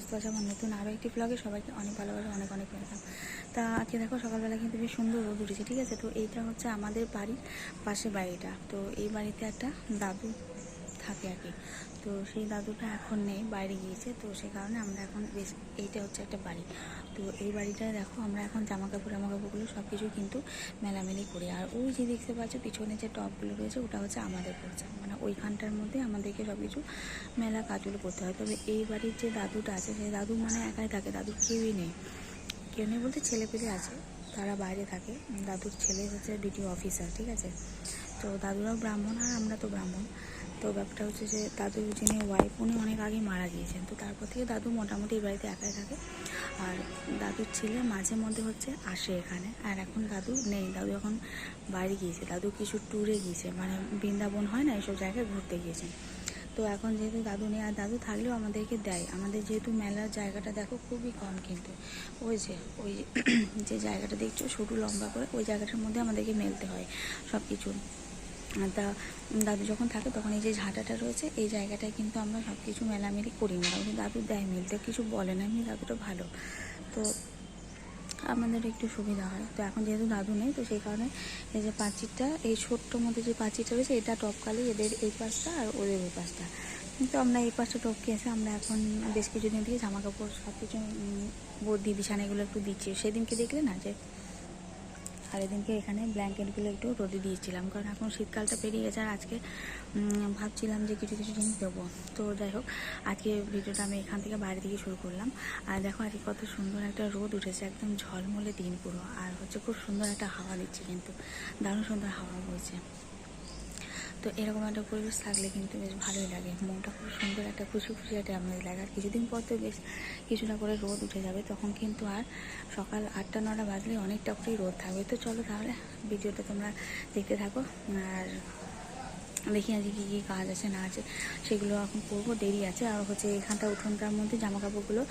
সুস্থ আছে আমার নতুন আরও একটি ব্লগে সবাইকে অনেক ভালোবাসা, অনেক অনেক ওয়েলকাম। তা আজকে দেখো সকালবেলা কিন্তু বেশ সুন্দর রোদ উঠেছে, ঠিক আছে। তো এইটা হচ্ছে আমাদের বাড়ির পাশে বাড়িটা। তো এই বাড়িতে একটা দাদু থাকে আর কি। তো সেই দাদুটা এখন নেই, বাইরে গিয়েছে। তো সেই কারণে আমরা এখন বেশ, এইটা হচ্ছে একটা বাড়ি। তো এই বাড়িটায় দেখো আমরা এখন জামা কাপড়গুলো সব কিছু কিন্তু মেলামেলি করি। আর ওই যে দেখতে পাচ্ছ পিছনে যে টপগুলো রয়েছে ওটা হচ্ছে আমাদের পড়ছে, মানে ওইখানটার মধ্যে আমাদেরকে সব কিছু মেলা কাজগুলো করতে হয়। তবে এই বাড়ির যে দাদুটা আছে সেই দাদু মানে একাই থাকে, দাদুর কেউই নেই। কেউ নেই বলতে ছেলেপেলে আছে, তারা বাইরে থাকে। দাদুর ছেলে হচ্ছে বিডিও অফিসার, ঠিক আছে। তো দাদুরাও ব্রাহ্মণ আর আমরা তো ব্রাহ্মণ। তো ব্যাপারটা হচ্ছে যে দাদুর যিনি ওয়াইফ উনি অনেক আগে মারা গিয়েছেন। তো তারপর থেকে দাদু মোটামুটি এই বাড়িতে একাই থাকে। আর দাদুর ছেলে মাঝে মধ্যে হচ্ছে আসে এখানে। আর এখন দাদু নেই, দাদু এখন বাইরে গিয়েছে। দাদু কিছু ট্যুরে গিয়েছে, মানে বৃন্দাবন হয় না, এইসব জায়গায় ঘুরতে গিয়েছেন। তো এখন যেহেতু দাদু নেই, আর দাদু থাকলেও আমাদেরকে দেয়। আমাদের যেহেতু মেলার জায়গাটা দেখো খুবই কম, কিন্তু ওই যে ওই যে জায়গাটা দেখছো সরু লম্বা করে, ওই জায়গাটার মধ্যে আমাদেরকে মেলতে হয় সব কিছু। তা দাদু যখন থাকে তখন এই যে ঝাঁটাটা রয়েছে এই জায়গাটায় কিন্তু আমরা সব কিছু মেলামেলি করি না, কিন্তু দাদু দেয় মিলতে, কিছু বলে না, এমনি দাদুটা ভালো। তো আমাদের একটু সুবিধা হয়। তো এখন যেহেতু দাদু নেই তো সেই কারণে এই যে পাঁচিরটা, এই ছোট্ট মধ্যে যে পাঁচিরটা রয়েছে এটা টপকালে এদের এই পাশটা আর ওদের ওই পাশটা, কিন্তু আমরা এই পাশটা টপকে এসে আমরা এখন বেশ কিছুদিন থেকে জামা কাপড় সব কিছু বদ্যি বিছানা এগুলো একটু দিচ্ছি। সেদিনকে দেখলে না যে আর এদিনকে এখানে ব্ল্যাঙ্কেটগুলো একটু রোদে দিয়েছিলাম, কারণ এখন শীতকালটা পেরিয়ে গেছে। আর আজকে ভাবছিলাম যে কিছু কিছু জিনিস দেবো। তো যাই হোক, আজকে ভিডিওটা আমি এখান থেকে বাইরে থেকে শুরু করলাম। আর দেখো আজকে কত সুন্দর একটা রোদ উঠেছে, একদম ঝলমলে দিন পুরো। আর হচ্ছে খুব সুন্দর একটা হাওয়া দিচ্ছে, কিন্তু দারুণ সুন্দর হাওয়া বইছে। তো এরকম একটা পরিবেশ থাকলে কিন্তু বেশ ভালোই লাগে, মনটা খুব সুন্দর একটা খুশি খুশি একটা আমেজ লাগে। আর কিছুদিন পর তো বেশ কিছুটা করে রোদ উঠে যাবে, তখন কিন্তু আর সকাল 8টা 9টা বাজলে অনেকটা করেই রোদ থাকবে। তো চলো তাহলে ভিডিওটা তোমরা দেখতে থাকো। আর দেখি আজকে কী কী কাজ আছে না আছে সেগুলো এখন করবো, দেরি আছে। আর হচ্ছে এখানটা উঠোনটার মধ্যে জামা কাপড়গুলো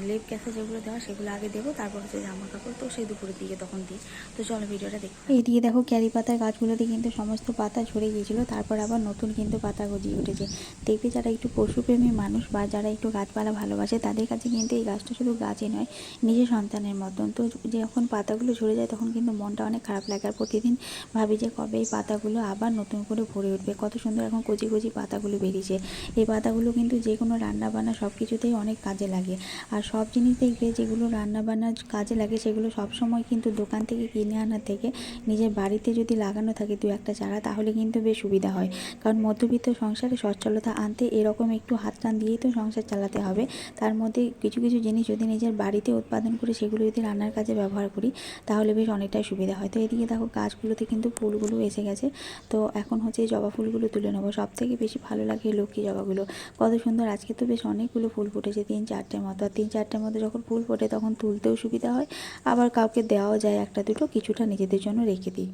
লেপ ক্যাসে যেগুলো দেওয়া সেগুলো আগে দেবো, তারপর হচ্ছে জামা কাপড় তো সেই দুপুরের দিকে তখন দিই। তো চলো ভিডিওটা দেখো। এইদিকে দেখো ক্যারি পাতার গাছগুলোতে কিন্তু সমস্ত পাতা ঝরে গিয়েছিলো, তারপর আবার নতুন কিন্তু পাতা গজিয়ে উঠেছে। দেখবে যারা একটু পশুপ্রেমী মানুষ বা যারা একটু গাছপালা ভালোবাসে তাদের কাছে কিন্তু এই গাছটা শুধু গাছই নয়, নিজের সন্তানের মতন। তো যখন পাতাগুলো ঝরে যায় তখন কিন্তু মনটা অনেক খারাপ লাগে। আর প্রতিদিন ভাবি যে কবে এই পাতাগুলো আবার নতুন করে ভরে উঠবে। কত সুন্দর এখন কচি কচি পাতাগুলো বেরিয়েছে। এই পাতাগুলো কিন্তু যে কোনো রান্নাবান্না সব কিছুতেই অনেক কাজে লাগে। আর সব জিনিস দেখবে যেগুলো রান্নাবান্নার কাজে লাগে সেগুলো সবসময় কিন্তু দোকান থেকে কিনে আনা থেকে নিজের বাড়িতে যদি লাগানো থাকে দু একটা চারা, তাহলে কিন্তু বেশ সুবিধা হয়। কারণ মধ্যবিত্ত সংসারে সচ্ছলতা আনতে এরকম একটু হাত টান দিয়েই তো সংসার চালাতে হবে। তার মধ্যে কিছু কিছু জিনিস যদি নিজের বাড়িতে উৎপাদন করে সেগুলো যদি রান্নার কাজে ব্যবহার করি তাহলে বেশ অনেকটাই সুবিধা হয়। তো এদিকে দেখো গাছগুলোতে কিন্তু ফুলগুলো এসে গেছে। তো এখন হচ্ছে এই জবা ফুলগুলো তুলে নেবো। সব থেকে বেশি ভালো লাগে লক্ষ্মী জবাগুলো, কত সুন্দর। আজকে তো বেশ অনেকগুলো ফুল ফুটেছে, 3-4টের মতো। আর 3-4টের মতো যখন ফুল ফোটে তখন তুলতেও সুবিধা হয়, আবার কাউকে দেওয়াও যায় একটা দুটো, কিছুটা নিজেদের জন্য রেখে দিই।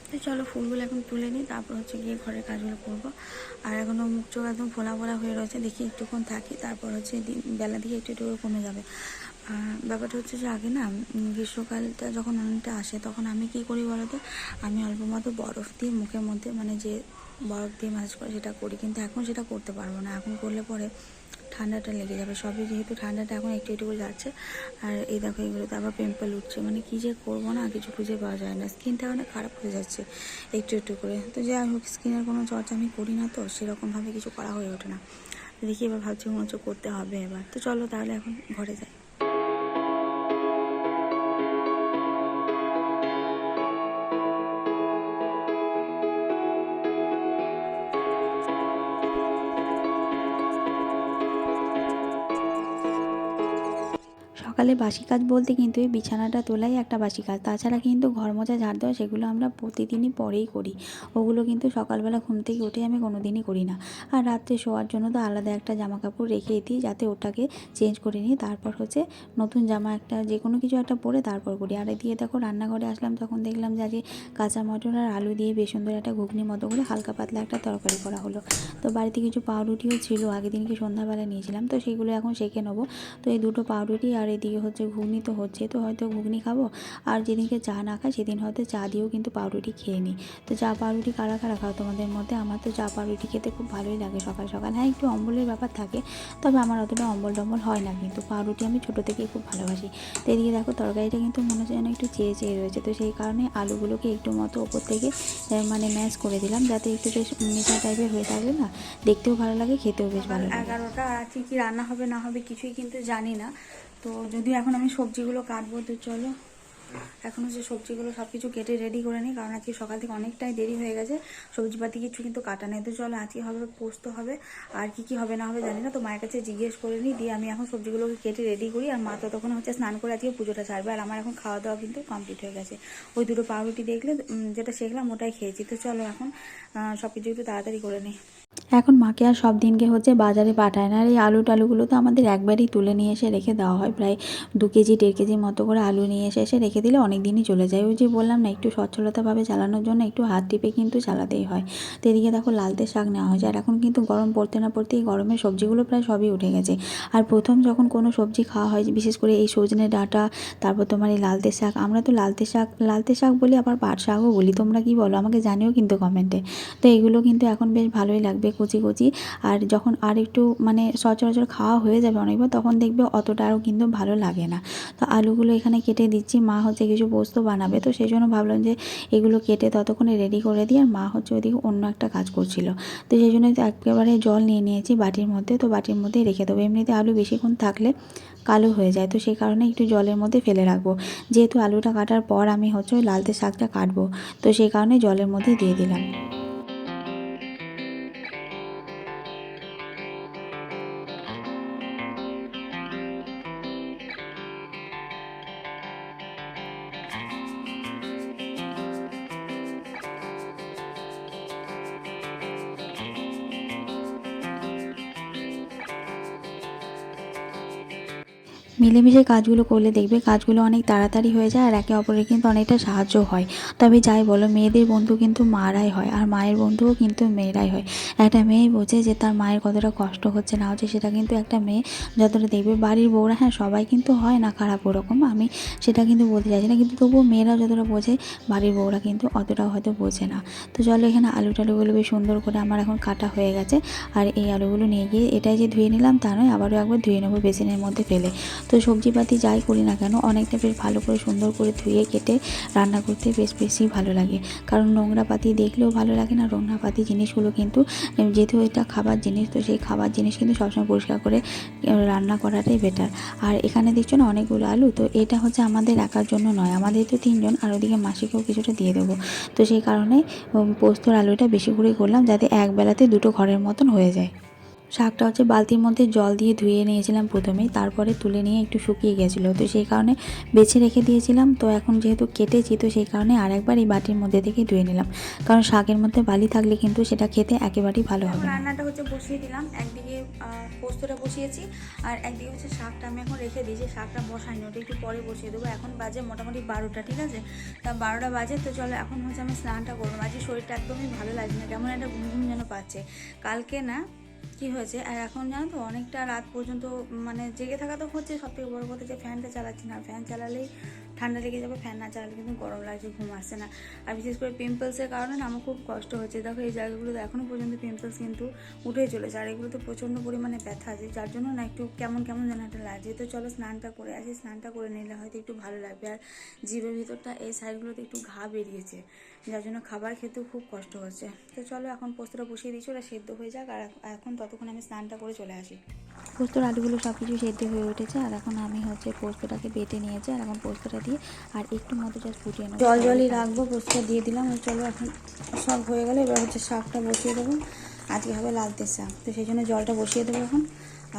তো চলো ফুলগুলো এখন তুলে নিই, তারপর হচ্ছে গিয়ে ঘরের কাজগুলো করবো। আর এখনও মুখ চোখ একদম ফোলা ফোলা হয়ে রয়েছে, দেখি একটুক্ষণ থাকি, তারপর হচ্ছে বেলা দিয়ে একটু একটু কমে যাবে। ব্যাপারটা হচ্ছে যে আগে না গ্রীষ্মকালটা যখন অনেকটা আসে তখন আমি কী করি বলো তো, আমি অল্প মতো বরফ দিয়ে মুখের মধ্যে, মানে যে বরফ দিয়ে ম্যাসাজ করে সেটা করি, কিন্তু এখন সেটা করতে পারবো না। এখন করলে পরে ঠান্ডাটা লেগে যাবে, সবই যেহেতু ঠান্ডাটা এখন একটু একটু করে যাচ্ছে। আর এই দেখো এগুলোতে আবার পিম্পল উঠছে, মানে কী যে করবো না কিছু খুঁজে পাওয়া যায় না, স্কিনটা অনেক খারাপ হয়ে যাচ্ছে একটু একটু করে। তো যাই হোক, স্কিনের কোনো চর্চা আমি করি না, তো সেরকমভাবে কিছু করা হয়ে ওঠে না। দেখি এবার ভাবছি মনে হচ্ছে করতে হবে এবার। তো চলো তাহলে এখন ঘরে যাই। সকালে বাসি কাজ বলতে কিন্তু এই বিছানাটা তোলাই একটা বাসি কাজ। তাছাড়া কিন্তু ঘর মোছা ঝাড় দেওয়া সেগুলো আমরা প্রতিদিনই পরেই করি। ওগুলো কিন্তু সকালবেলা ঘুম থেকে উঠে আমি কোনো দিনই করি না। আর রাত্রে শোয়ার জন্য তো আলাদা একটা জামা কাপড় রেখেই দিই, যাতে ওটাকে চেঞ্জ করে নিই, তারপর হচ্ছে নতুন জামা একটা যে কোনো কিছু একটা পরে তারপর করি। আর এদিকে দেখো রান্নাঘরে আসলাম, তখন দেখলাম যে আজকে কাঁচা মটর আর আলু দিয়ে বেশ সুন্দর একটা ঘুগনি মতো করে হালকা পাতলা একটা তরকারি করা হলো। তো বাড়িতে কিছু পাউরুটিও ছিল, আগের দিনকে সন্ধ্যাবেলা নিয়েছিলাম, তো সেগুলো এখন সেঁকে নেবো। তো এই দুটো পাউরুটি আর এই এদিকে হচ্ছে ঘুগনি তো হচ্ছে, তো হয়তো ঘুগনি খাবো, আর যেদিনকে চা না খাই সেদিন হয়তো চা দিয়েও কিন্তু পাউরুটি খেয়ে নিই। তো চা পাউরুটি কারা কারা খাও তোমাদের মধ্যে? আমার তো চা পাউরুটি খেতে খুব ভালোই লাগে সকাল সকাল। হ্যাঁ, একটু অম্বলের ব্যাপার থাকে, তবে আমার অতটা অম্বল টম্বল হয় না, কিন্তু পাউরুটি আমি ছোটো থেকেই খুব ভালোবাসি। তো এদিকে দেখো তরকারিটা কিন্তু মনে হচ্ছে যেন একটু চেয়ে চেয়ে রয়েছে, তো সেই কারণে আলুগুলোকে একটু মতো ওপর থেকে মানে ম্যাশ করে দিলাম, যাতে একটু বেশ মেশা টাইপের হয়ে থাকলে না দেখতেও ভালো লাগে, খেতেও বেশ ভালো লাগে। 11টা, আর আজকে কী রান্না হবে না হবে কিছুই কিন্তু জানি না। তো যদিও এখন আমি সবজিগুলো কাটবো, তো চলো এখন হচ্ছে সবজিগুলো সব কিছু কেটে রেডি করে নিই, কারণ আজকে সকাল থেকে অনেকটাই দেরি হয়ে গেছে, সবজিপাতি কিছু কিন্তু কাটা নেই। তো চলো আজকে হবে পোস্ত হবে, আর কি হবে না হবে জানি না, তো মায়ের কাছে জিজ্ঞেস করে নিই, দিয়ে আমি এখন সবজিগুলোকে কেটে রেডি করি। আর মা তো তখন হচ্ছে স্নান করে আজকে পুজোটা ছাড়বে, আর আমার এখন খাওয়া দাওয়া কিন্তু কমপ্লিট হয়ে গেছে। ওই দুটো পাউরুটি দেখলে যেটা শেখলাম ওটাই খেয়েছি। তো চলো এখন সব কিছু একটু তাড়াতাড়ি করে নিই। এখন মাকে আর সব দিনকে হচ্ছে বাজারে পাঠায় না, আর এই আলু টালুগুলো তো আমাদের একবারই তুলে নিয়ে এসে রেখে দেওয়া হয়, প্রায় 2 কেজি 1.5 কেজি মতো করে আলু নিয়ে এসে রেখে দিলে অনেক দিনই চলে যায়। ওই যে বললাম না, একটু সচ্ছলতাভাবে চালানোর জন্য একটু হাত টিপে কিন্তু চালাতেই হয়। তো এদিকে দেখো লালতে শাক নেওয়া হয়েছে, আর এখন কিন্তু গরম পড়তে না পড়তেই গরমের সবজিগুলো প্রায় সবই উঠে গেছে। আর প্রথম যখন কোনো সবজি খাওয়া হয়, বিশেষ করে এই সজনে ডাঁটা, তারপর তোমার এই লালতে শাক, আমরা তো লালতে শাক বলি, আবার পাট শাকও বলি, তোমরা কি বলো আমাকে জানিও কিন্তু কমেন্টে। তো এগুলো কিন্তু এখন বেশ ভালোই লাগবে কচি কচি, আর যখন আর একটু মানে সচরাচর খাওয়া হয়ে যাবে অনেকবার, তখন দেখবে অতটা আরও কিন্তু ভালো লাগে না। তো আলুগুলো এখানে কেটে দিচ্ছি, মা হচ্ছে কিছু পোস্ত বানাবে, তো সেই জন্য ভাবলাম যে এগুলো কেটে ততক্ষণে রেডি করে দিই, আর মা হচ্ছে ওইদিকে অন্য একটা কাজ করছিল। তো সেই জন্য একেবারে জল নিয়ে নিয়েছি বাটির মধ্যে, তো বাটির মধ্যেই রেখে দেবো। এমনিতে আলু বেশিক্ষণ থাকলে কালো হয়ে যায়, তো সেই কারণে একটু জলের মধ্যে ফেলে রাখবো। যেহেতু আলুটা কাটার পর আমি হচ্ছে ওই লালতে শাকটা কাটবো, তো সেই কারণে জলের মধ্যেই দিয়ে দিলাম। মিলেমিশে কাজগুলো করলে দেখবে কাজগুলো অনেক তাড়াতাড়ি হয়ে যায়, আর একে অপরের কিন্তু অনেকটা সাহায্য হয়। তবে যাই বলো, মেয়েদের বন্ধু কিন্তু মারাই হয়, আর মায়ের বন্ধুও কিন্তু মেয়েরাই হয়। একটা মেয়ে বোঝে যে তার মায়ের কতটা কষ্ট হচ্ছে না হচ্ছে, সেটা কিন্তু একটা মেয়ে যতটা দেখবে। বাড়ির বউরা, হ্যাঁ সবাই কিন্তু হয় না খারাপ ওরকম, আমি সেটা কিন্তু বলতে চাইছি না, কিন্তু তবুও মেয়েরা যতটা বোঝে বাড়ির বউরা কিন্তু অতটাও হয়তো বোঝে না। তো চলো এখানে আলু টালুগুলো বেশ সুন্দর করে আমার এখন কাটা হয়ে গেছে, আর এই আলুগুলো নিয়ে গিয়ে এটাই যে ধুয়ে নিলাম তা নয়, আবারও একবার ধুয়ে নেবো বেসিনের মধ্যে ফেলে। তো সবজিপাতি যাই করি না কেন, অনেকটা বেশ ভালো করে সুন্দর করে ধুয়ে কেটে রান্না করতে বেশি ভালো লাগে, কারণ নোংরা পাতি দেখলেও ভালো লাগে না। নোংরা পাতি জিনিসগুলো কিন্তু, যেহেতু এটা খাবার জিনিস, তো সেই খাবার জিনিস কিন্তু সবসময় পরিষ্কার করে রান্না করাটাই বেটার। আর এখানে দেখছো না অনেকগুলো আলু, তো এটা হচ্ছে আমাদের একার জন্য নয়, আমাদের তো 3 জন, আর ওদিকে মাসিকেও কিছুটা দিয়ে দেবো। তো সেই কারণে পোস্তর আলুটা বেশি করে করলাম, যাতে এক বেলাতে 2টো ঘরের মতন হয়ে যায়। শাকটা হচ্ছে বালতির মধ্যে জল দিয়ে ধুয়ে নিয়েছিলাম প্রথমেই, তারপরে তুলে নিয়ে একটু শুকিয়ে গেছিলো, তো সেই কারণে বেছে রেখে দিয়েছিলাম। তো এখন যেহেতু কেটেছি, তো সেই কারণে আরেকবার এই বাটির মধ্যে থেকে ধুয়ে নিলাম, কারণ শাকের মধ্যে বালি থাকলে কিন্তু সেটা খেতে একেবারেই ভালো হবে না। রান্নাটা হচ্ছে বসিয়ে দিলাম, একদিকে পোস্তটা বসিয়েছি, আর একদিকে হচ্ছে শাকটা আমি এখন রেখে দিয়েছি। শাকটা বসাইনি, ওটা একটু পরে বসিয়ে দেবো। এখন বাজে মোটামুটি 12টা, ঠিক আছে, তা 12টা বাজে। তো চলো এখন হচ্ছে আমি স্নানটা করবো। আজকে শরীরটা একদমই ভালো লাগছে না, কেমন একটা ঘুম ঘুম যেন পাচ্ছে। কালকে না কি হয়েছে, আর এখন জানো তো অনেকটা রাত পর্যন্ত মানে জেগে থাকা তো হচ্ছে, সব থেকে বড়ো কথা যে ফ্যানটা চালাচ্ছি না, ফ্যান চালালেই ঠান্ডা লেগে যাবে, ফ্যান না চালালে কিন্তু গরম লাগছে, ঘুম আসছে না। আর বিশেষ করে পিম্পলসের কারণে না আমার খুব কষ্ট হচ্ছে। দেখো এই জায়গাগুলোতে এখনও পর্যন্ত পিম্পলস কিন্তু উঠেই চলেছে, আর এগুলোতে প্রচণ্ড পরিমাণে ব্যথা আছে, যার জন্য না একটু কেমন কেমন যেন একটা লাগছে। তো চলো স্নানটা করে আসি, স্নানটা করে নিলে হয়তো একটু ভালো লাগবে। আর জিভের ভিতরটা এই সাইডগুলোতে একটু ঘা বেরিয়েছে, যার জন্য খাবার খেতেও খুব কষ্ট হচ্ছে। তো চলো এখন পোস্তটা বসিয়ে দিচ্ছি, ওটা সেদ্ধ হয়ে যাক, আর এখন ততক্ষণ আমি স্নানটা করে চলে আসি। পোস্তর আলুগুলো সব কিছু সেদ্ধ হয়ে উঠেছে, আর এখন আমি হচ্ছে পোস্তটাকে বেটে নিয়েছি, আর এখন পোস্তটা দিয়ে আর একটু মতো জাস্ট ফুটিয়ে নেবো, জলই রাখবো। পোস্তটা দিয়ে দিলাম, আর চলো এখন সব হয়ে গেলে এবার হচ্ছে শাকটা বসিয়ে দেবো। আজকে হবে লালতে শাক, তো সেই জন্য জলটা বসিয়ে দেবো এখন,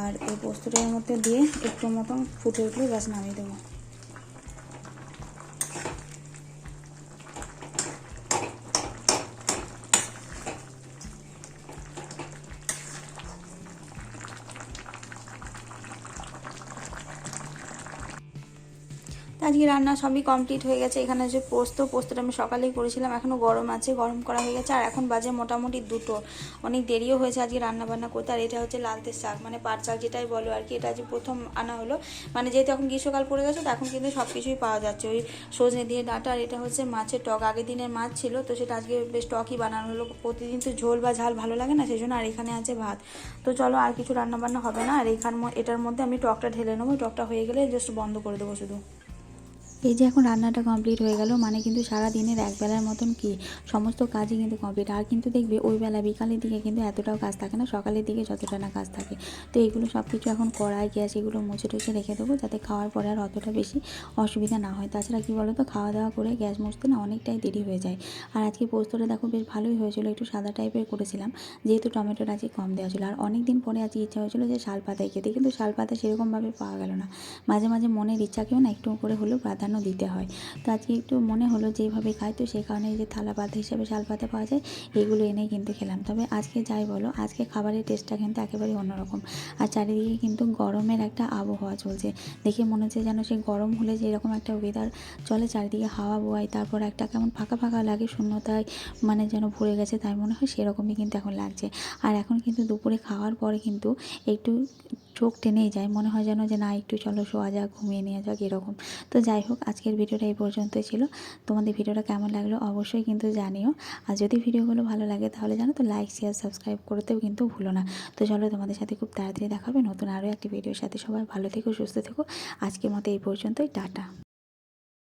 আর এই পোস্তটার মধ্যে দিয়ে একটু মতন ফুটে উঠলে ব্যাস নামিয়ে দেবো। আজকে রান্না সবই কমপ্লিট হয়ে গেছে। এখানে যে পোস্তটা আমি সকালেই করেছিলাম, এখনও গরম আছে, গরম করা হয়ে গেছে। আর এখন বাজে মোটামুটি 2টো, অনেক দেরিও হয়েছে আজকে রান্না বান্না করতে। আর এটা হচ্ছে লালতের শাক, মানে পাট শাক যেটাই বলো আর কি। এটা আজকে প্রথম আনা হলো, মানে যেহেতু এখন গ্রীষ্মকাল পড়ে গেছে তো এখন কিন্তু সব কিছুই পাওয়া যাচ্ছে, ওই সজনে দিয়ে ডাঁটা। আর এটা হচ্ছে মাছের টক, আগের দিনের মাছ ছিল তো সেটা আজকে বেশ টকই বানানো হলো। প্রতিদিন তো ঝোল বা ঝাল ভালো লাগে না, সেই জন্য। আর এখানে আছে ভাত। তো চলো, আর কিছু রান্নাবান্না হবে না। আর এটার মধ্যে আমি টকটা ঢেলে নেবো, টকটা হয়ে গেলে জাস্ট বন্ধ করে দেবো শুধু। এই যে এখন রান্নাটা কমপ্লিট হয়ে গেল, মানে কিন্তু সারা দিনের একবেলার মতন কি সমস্ত কাজই কিন্তু কমপ্লিট। আর কিন্তু দেখবে ওই বেলা বিকালের দিকে কিন্তু এতটাও কাজ থাকে না, সকালের দিকে যতটা না কাজ থাকে। তো এগুলো সব কিছু এখন কড়াই গ্যাস এগুলো মুছে টুছে রেখে দেবো, যাতে খাওয়ার পরে আর অতটা বেশি অসুবিধা না হয়। তাছাড়া কী বলো তো, খাওয়া দাওয়া করে গ্যাস মুছতে না অনেকটাই দেরি হয়ে যায়। আর আজকে পোস্তটা দেখো বেশ ভালোই হয়েছিল, একটু সাদা টাইপের করেছিলাম যেহেতু টমেটোটা আজকে কম দেওয়া ছিল। আর অনেক দিন পরে আজকে ইচ্ছা হয়েছিল যে শাল পাতায় খেতে, কিন্তু শাল পাতা সেরকমভাবে পাওয়া গেল না। মাঝে মাঝে মনের ইচ্ছাকেও না একটু করে হলেও প্রাধান্য দিতে হয়। তো আজকে একটু মনে হলো যেইভাবে খাই, তো সেই কারণে যে থালা পাতা হিসেবে শাল পাতা পাওয়া যায় এইগুলো এনেই কিন্তু খেলাম। তবে আজকে যাই বলো, আজকে খাবারের টেস্টটা কিন্তু একেবারেই অন্যরকম। আর চারিদিকে কিন্তু গরমের একটা আবহাওয়া চলছে, দেখে মনে হচ্ছে যেন সেই গরম হলে যে এরকম একটা ওয়েদার চলে, চারিদিকে হাওয়া বোয়ায়, তারপর একটা কেমন ফাঁকা ফাঁকা লাগে, শূন্যতায় মানে যেন ভরে গেছে তাই মনে হয়, সেরকমই কিন্তু এখন লাগছে। আর এখন কিন্তু দুপুরে খাওয়ার পরে কিন্তু একটু চোখ টেনেই যায়, মনে হয় যেন যে না একটু চলো শোয়া যাক, ঘুমিয়ে নেওয়া যাক, এরকম। তো যাই হোক, আজকের ভিডিওটা এই পর্যন্তই ছিল। তোমাদের ভিডিওটা কেমন লাগলো অবশ্যই কিন্তু জানিও। আর যদি ভিডিওগুলো ভালো লাগে তাহলে জানো তো লাইক শেয়ার সাবস্ক্রাইব করতেও কিন্তু ভুলো না। তো চলো, তোমাদের সাথে খুব তাড়াতাড়ি দেখাবে নতুন আরও একটি ভিডিওর সাথে। সবাই ভালো থেকো, সুস্থ থেকো। আজকের মতো এই পর্যন্তই, টাটা।